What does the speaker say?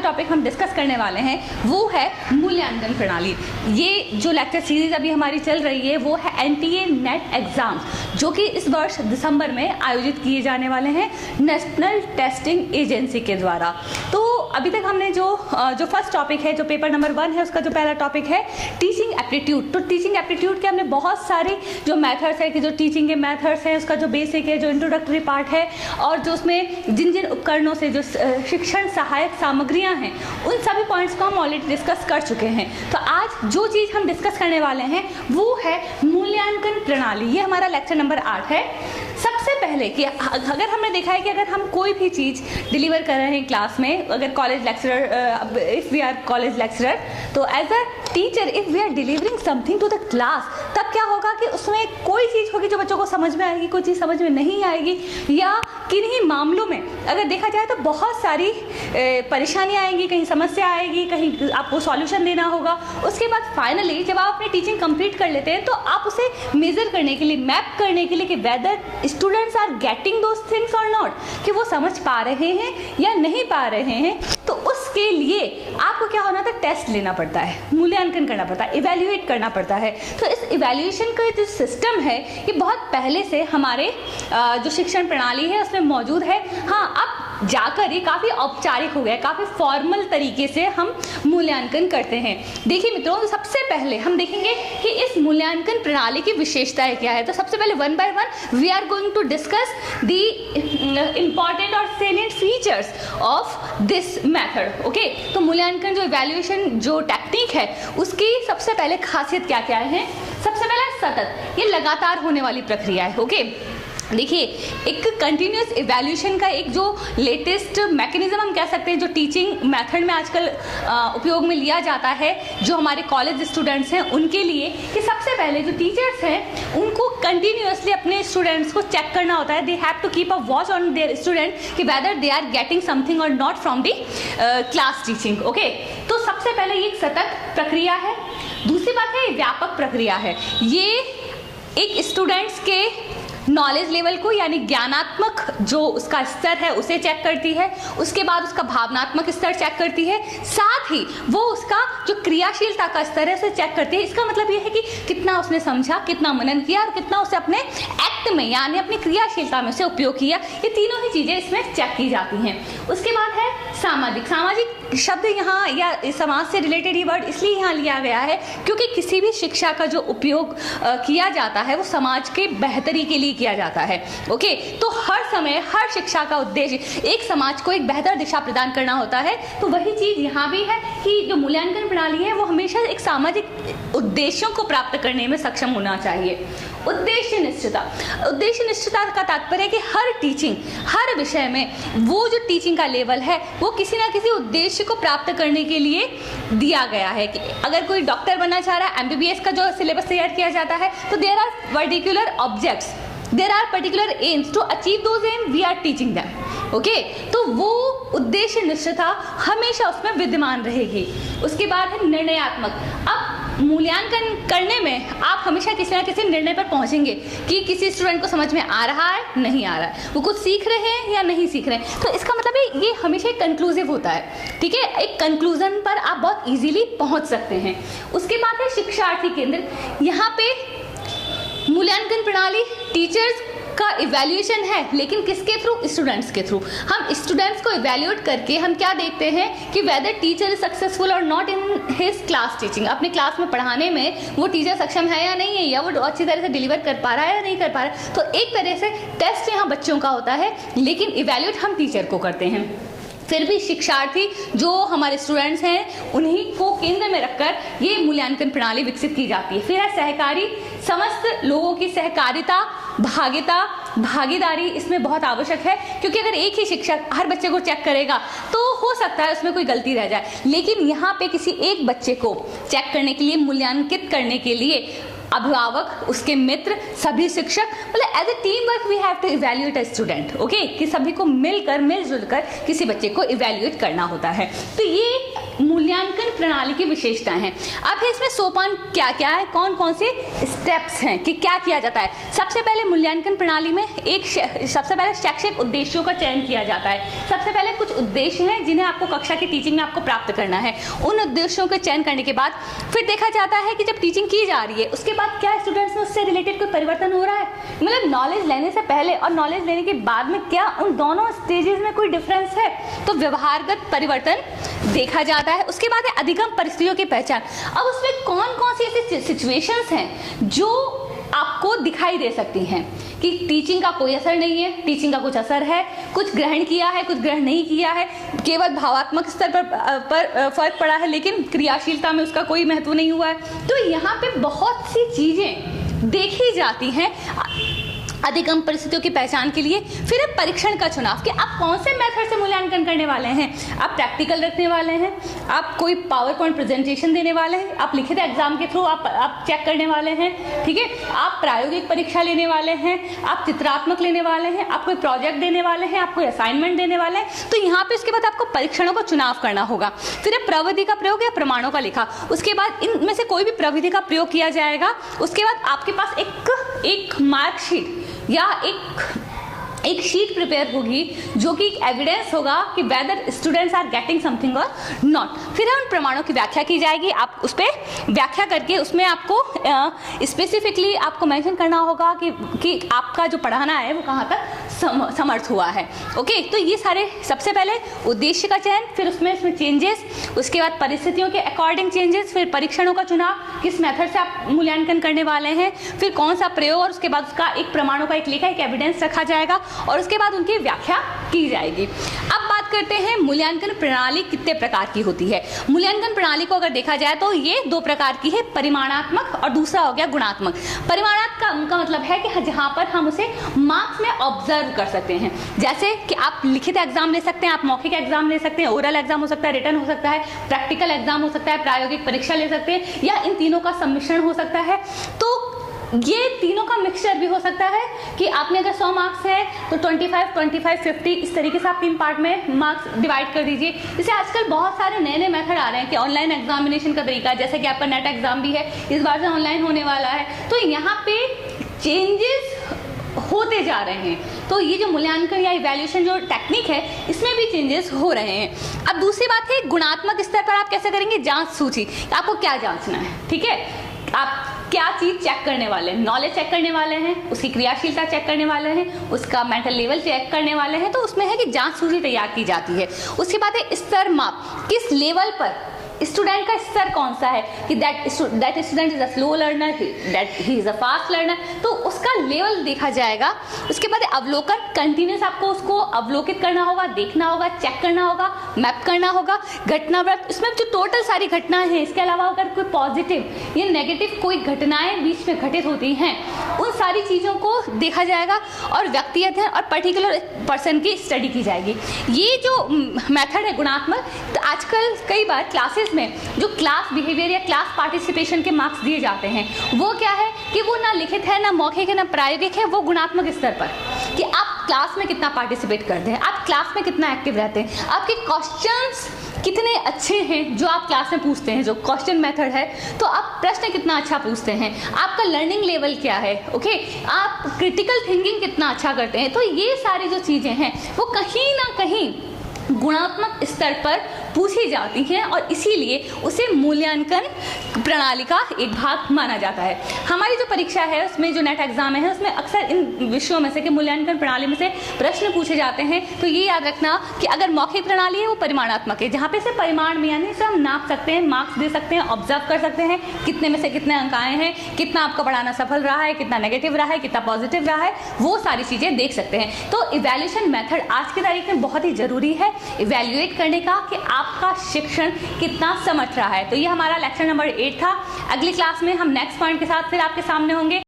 Topic हम discuss करने वाले हैं वो है मूल्यांकन प्रणाली। ये जो लेक्चर सीरीज अभी हमारी चल रही है वो है एनटीए नेट एग्जाम, जो कि इस वर्ष दिसंबर में आयोजित किए जाने वाले हैं नेशनल टेस्टिंग एजेंसी के द्वारा। तो अभी तक हमने जो फर्स्ट टॉपिक है, जो पेपर नंबर 1 है, उसका जो पहला टॉपिक है टीचिंग एप्टीट्यूड। तो टीचिंग एप्टीट्यूड के हमने बहुत सारे जो मेथड्स है कि जो टीचिंग के मेथड्स हैं, उसका जो बेसिक है, जो इंट्रोडक्टरी पार्ट है, और जो उसमें जिन जिन उपकरणों से जो शिक्षण सहायक सामग्रियां हैं, उन सभी पॉइंट्स को हम ऑलरेडी डिस्कस कर चुके हैं। तो आज जो चीज़ हम डिस्कस करने वाले हैं वो है मूल्यांकन प्रणाली। ये हमारा लेक्चर नंबर 8 है। सबसे पहले कि अगर हमने देखा है कि अगर हम कोई भी चीज़ डिलीवर कर रहे हैं क्लास में, अगर college lecturer, if we are college lecturer, तो as a teacher if we are delivering something to the class, तब क्या होगा कि उसमें कोई चीज़ होगी जो बच्चों को समझ में आएगी, कोई चीज़ समझ में नहीं आएगी, या किन्हीं मामलों में अगर देखा जाए तो बहुत सारी परेशानियाँ आएंगी, कहीं समस्या आएगी, कहीं आपको सॉल्यूशन देना होगा। उसके बाद फाइनली जब आप अपनी टीचिंग कंप्लीट कर लेते हैं तो आप उसे मेज़र करने के लिए, मैप करने के लिए कि whether students are getting those things और नॉट, कि वो समझ पा रहे हैं या नहीं पा रहे हैं, तो उसके लिए आपको क्या होना था, टेस्ट लेना पड़ता है, मूल्यांकन करना पड़ता है, इवैल्यूएट करना पड़ता है। तो इस इवैल्यूएशन का जो सिस्टम है ये बहुत पहले से हमारे जो शिक्षण प्रणाली है उसमें मौजूद है। हाँ, अब जाकर ये काफ़ी औपचारिक हो गया, काफ़ी फॉर्मल तरीके से हम मूल्यांकन करते हैं। देखिए मित्रों, तो सबसे पहले हम देखेंगे कि इस मूल्यांकन प्रणाली की विशेषताएं क्या है। तो सबसे पहले 1 by 1 we are going to discuss the important और salient features of this method. Okay, तो मूल्यांकन जो इवैल्यूएशन जो टेक्निक है उसकी सबसे पहले खासियत क्या क्या है। सबसे पहला सतत, ये लगातार होने वाली प्रक्रिया है। ओके, देखिए एक कंटिन्यूस इवैल्यूएशन का एक जो लेटेस्ट मैकेनिज्म हम कह सकते हैं, जो टीचिंग मेथड में आजकल उपयोग में लिया जाता है जो हमारे कॉलेज स्टूडेंट्स हैं उनके लिए, कि सबसे पहले जो टीचर्स हैं उनको कंटिन्यूसली अपने स्टूडेंट्स को चेक करना होता है। They have to keep a watch on their student कि whether they are getting something और not from the class teaching. Okay, तो सबसे पहले ये एक सतत प्रक्रिया है। दूसरी बात है व्यापक प्रक्रिया है। ये एक स्टूडेंट्स के नॉलेज लेवल को, यानी ज्ञानात्मक जो उसका स्तर है उसे चेक करती है, उसके बाद उसका भावनात्मक स्तर चेक करती है, साथ ही वो उसका जो क्रियाशीलता का स्तर है उसे चेक करती है। इसका मतलब ये है कि कितना उसने समझा, कितना मनन किया और कितना उसे अपने एक्ट में यानी अपनी क्रियाशीलता में उसे उपयोग किया। ये तीनों ही चीज़ें इसमें चेक की जाती हैं। उसके बाद है सामाजिक। सामाजिक शब्द यहाँ या समाज से रिलेटेड ये वर्ड इसलिए यहाँ लिया गया है क्योंकि किसी भी शिक्षा का जो उपयोग किया जाता है वो समाज के बेहतरी के लिए किया जाता है। ओके, तो हर समय हर शिक्षा का उद्देश्य एक समाज को एक बेहतर दिशा प्रदान करना होता है। तो वही चीज़ यहाँ भी है कि जो मूल्यांकन प्रणाली है वो हमेशा एक सामाजिक उद्देश्यों को प्राप्त करने में सक्षम होना चाहिए। उद्देश्य निश्चितता। उद्देश्य निश्चितता का तात्पर्य है कि हर टीचिंग, हर विषय में वो जो टीचिंग का लेवल है वो किसी ना किसी उद्देश्य को प्राप्त करने के लिए दिया गया है। कि अगर कोई डॉक्टर बनना चाह रहा है, एमबीबीएस का जो सिलेबस तैयार किया जाता है, तो there are particular objects, there are particular aims, to achieve those aim we are teaching them. Okay, तो वो उद्देश्य निश्चितता हमेशा उसमें विद्यमान रहेगी। उसके बाद है निर्णयात्मक। अब मूल्यांकन करने में आप हमेशा किसी ना किसी निर्णय पर पहुंचेंगे कि किसी स्टूडेंट को समझ में आ रहा है, नहीं आ रहा है, वो कुछ सीख रहे हैं या नहीं सीख रहे हैं। तो इसका मतलब है ये हमेशा एक कंक्लूसिव होता है। ठीक है, एक कंक्लूजन पर आप बहुत इजीली पहुंच सकते हैं। उसके बाद है शिक्षार्थी केंद्र। यहाँ पे मूल्यांकन प्रणाली टीचर्स का इवैल्यूएशन है, लेकिन किसके थ्रू, स्टूडेंट्स के थ्रू। हम स्टूडेंट्स को इवैल्यूएट करके हम क्या देखते हैं कि वेदर टीचर इज सक्सेसफुल और not in his class teaching. अपने क्लास में पढ़ाने में वो टीचर सक्षम है या नहीं है, या वो अच्छी तरह से डिलीवर कर पा रहा है या नहीं कर पा रहा है। तो एक तरह से टेस्ट यहाँ बच्चों का होता है, लेकिन इवैल्यूएट हम टीचर को करते हैं। फिर भी शिक्षार्थी जो हमारे स्टूडेंट्स हैं उन्हीं को केंद्र में रखकर ये मूल्यांकन प्रणाली विकसित की जाती है। फिर है सहकारी। समस्त लोगों की सहकारिता, भागीदारी इसमें बहुत आवश्यक है, क्योंकि अगर एक ही शिक्षक हर बच्चे को चेक करेगा तो हो सकता है उसमें कोई गलती रह जाए, लेकिन यहाँ पे किसी एक बच्चे को चेक करने के लिए, मूल्यांकित करने के लिए अभिभावक, उसके मित्र, सभी शिक्षक, मतलब as a team work we have to evaluate a student. Okay, कि सभी को मिलजुल कर किसी बच्चे को इवैल्यूएट करना होता है। तो ये मूल्यांकन प्रणाली की विशेषताएं हैं। अब इसमें सोपान क्या क्या है, कौन कौन से स्टेप्स हैं कि क्या किया जाता है। सबसे पहले मूल्यांकन प्रणाली में सबसे पहले शैक्षिक उद्देश्यों का चयन किया जाता है। सबसे पहले कुछ उद्देश्य हैं जिन्हें आपको कक्षा की टीचिंग में आपको प्राप्त करना है। उन उद्देश्यों के चयन करने के बाद फिर देखा जाता है कि जब टीचिंग की जा रही है उसके बाद क्या स्टूडेंट्स में उससे रिलेटेड कोई परिवर्तन हो रहा है, मतलब नॉलेज लेने से पहले और नॉलेज लेने के बाद में क्या उन दोनों स्टेजेस में कोई डिफरेंस है, तो व्यवहारगत परिवर्तन देखा जाता है। उसके बाद है अधिगम परिस्थितियों की पहचान। अब उसमें कौन कौन सी ऐसी सिचुएशंस हैं जो आपको दिखाई दे सकती हैं कि टीचिंग का कोई असर नहीं है, टीचिंग का कुछ असर है, कुछ ग्रहण किया है, कुछ ग्रहण नहीं किया है, केवल भावात्मक स्तर पर फर्क पड़ा है लेकिन क्रियाशीलता में उसका कोई महत्व नहीं हुआ है। तो यहाँ पे बहुत सी चीजें देखी जाती हैं अधिगम परिस्थितियों की पहचान के लिए। फिर है परीक्षण का चुनाव कि आप कौन से मेथड से मूल्यांकन करने वाले हैं। आप प्रैक्टिकल रखने वाले हैं, आप कोई पावर पॉइंट प्रेजेंटेशन देने वाले हैं, आप लिखित एग्जाम के थ्रू आप चेक करने वाले हैं, ठीक है, आप प्रायोगिक परीक्षा लेने वाले हैं, आप चित्रात्मक लेने वाले हैं, आप कोई प्रोजेक्ट देने वाले हैं, आप कोई असाइनमेंट देने वाले हैं। तो यहाँ पे उसके बाद आपको परीक्षणों का चुनाव करना होगा। फिर है प्रविधि का प्रयोग या प्रमाणों का लेखा। उसके बाद इनमें से कोई भी प्रविधि का प्रयोग किया जाएगा। उसके बाद आपके पास एक मार्कशीट या एक शीट प्रिपेयर होगी जो कि एविडेंस होगा कि whether students are getting something और नॉट। फिर उन प्रमाणों की व्याख्या की जाएगी। आप उस पर व्याख्या करके उसमें आपको स्पेसिफिकली आपको मेंशन करना होगा कि आपका जो पढ़ाना है वो कहाँ तक समर्थ हुआ है। ओके, तो ये सारे सबसे पहले उद्देश्य का चयन, फिर उसमें चेंजेस, उसके बाद परिस्थितियों के अकॉर्डिंग चेंजेस, फिर परीक्षणों का चुनाव, किस मेथड से आप मूल्यांकन करने वाले हैं, फिर कौन सा प्रयोग, और उसके बाद उसका एक प्रमाणों का एक लेखा, एक एविडेंस रखा जाएगा और उसके बाद उनकी व्याख्या की जाएगी। अब बात करते हैं मूल्यांकन प्रणाली कितने प्रकार की होती है। मूल्यांकन प्रणाली को अगर देखा जाए तो ये दो प्रकार की है, परिमाणात्मक और दूसरा हो गया गुणात्मक। परिमाणात्मक का मतलब है कि जहां पर हम उसे मार्क्स में ऑब्जर्व कर सकते हैं, जैसे कि आप लिखित एग्जाम ले सकते हैं, आप मौखिक एग्जाम ले सकते हैं, ओरल एग्जाम हो सकता है, रिटन हो सकता है, प्रैक्टिकल एग्जाम हो सकता है, प्रायोगिक परीक्षा ले सकते हैं, या इन तीनों का सम्मिश्रण हो सकता है। तो ये तीनों का मिक्सचर भी हो सकता है कि आपने अगर 100 मार्क्स है तो 25, 25, 50 इस तरीके से आप 3 पार्ट में मार्क्स डिवाइड कर दीजिए। इसे आजकल बहुत सारे नए नए मेथड आ रहे हैं कि ऑनलाइन एग्जामिनेशन का तरीका, जैसे कि आपका नेट एग्जाम भी है, इस बार से ऑनलाइन होने वाला है। तो यहाँ पे चेंजेस होते जा रहे हैं। तो ये जो मूल्यांकन या इवैल्यूएशन जो टेक्निक है इसमें भी चेंजेस हो रहे हैं। अब दूसरी बात है गुणात्मक स्तर पर आप कैसे करेंगे जांच सूची, आपको क्या जांचना है, ठीक है, आप क्या चीज चेक करने वाले हैं, नॉलेज चेक करने वाले हैं, उसकी क्रियाशीलता चेक करने वाले हैं, उसका मेंटल लेवल चेक करने वाले हैं। तो उसमें है कि जांच सूची तैयार की जाती है। उसके बाद है स्तर माप, किस लेवल पर स्टूडेंट का स्तर कौन सा है कि that student is a slow learner, that he is a fast learner, तो उसका लेवल देखा जाएगा। उसके बाद अवलोकन, कंटिन्यूस आपको उसको अवलोकित करना होगा, देखना होगा, चेक करना होगा, मैप करना होगा। घटनावृत्त, इसमें जो टोटल सारी घटनाएं हैं, इसके अलावा अगर कोई पॉजिटिव या नेगेटिव कोई घटनाएं बीच में घटित होती हैं उन सारी चीज़ों को देखा जाएगा। और व्यक्ति अध्ययन और पर्टिकुलर पर्सन की स्टडी की जाएगी। ये जो मेथड है गुणात्मक, तो आजकल कई बार क्लासेस में जो क्लास बिहेवियर या क्लास पार्टिसिपेशन के मार्क्स दिए जाते हैं वो क्या है कि वो ना लिखित है, ना मौखिक है, ना प्रायोगिक है, वो गुणात्मक स्तर पर कि आप क्लास में कितना पार्टिसिपेट करते हैं, आप क्लास में कितना एक्टिव रहते हैं, आपके क्वेश्चंस कितने अच्छे हैं जो आप क्लास में पूछते हैं, जो क्वेश्चन मेथड है, तो आप प्रश्न कितना अच्छा पूछते हैं, आपका लर्निंग लेवल क्या है, ओके, आप क्रिटिकल थिंकिंग कितना अच्छा करते हैं। तो ये सारी जो चीज़ें हैं वो कहीं ना कहीं गुणात्मक स्तर पर पूछी जाती हैं और इसीलिए उसे मूल्यांकन प्रणाली का एक भाग माना जाता है। हमारी जो परीक्षा है उसमें जो नेट एग्जाम है उसमें अक्सर इन विषयों में से कि मूल्यांकन प्रणाली में से प्रश्न पूछे जाते हैं। तो ये याद रखना कि अगर मौखिक प्रणाली है वो परिमाणात्मक है, जहाँ पे से परिमाण में यानी से हम नाप सकते हैं, मार्क्स दे सकते हैं, ऑब्जर्व कर सकते हैं कितने में से कितने अंक आए हैं, कितना आपका पढ़ाना सफल रहा है, कितना नेगेटिव रहा है, कितना पॉजिटिव रहा है, वो सारी चीज़ें देख सकते हैं। तो इवैल्यूएशन मेथड आज की तारीख में बहुत ही ज़रूरी है इवैल्यूएट करने का कि आपका शिक्षण कितना समझ रहा है। तो ये हमारा लेक्चर नंबर 8 था। अगली क्लास में हम नेक्स्ट पॉइंट के साथ फिर आपके सामने होंगे।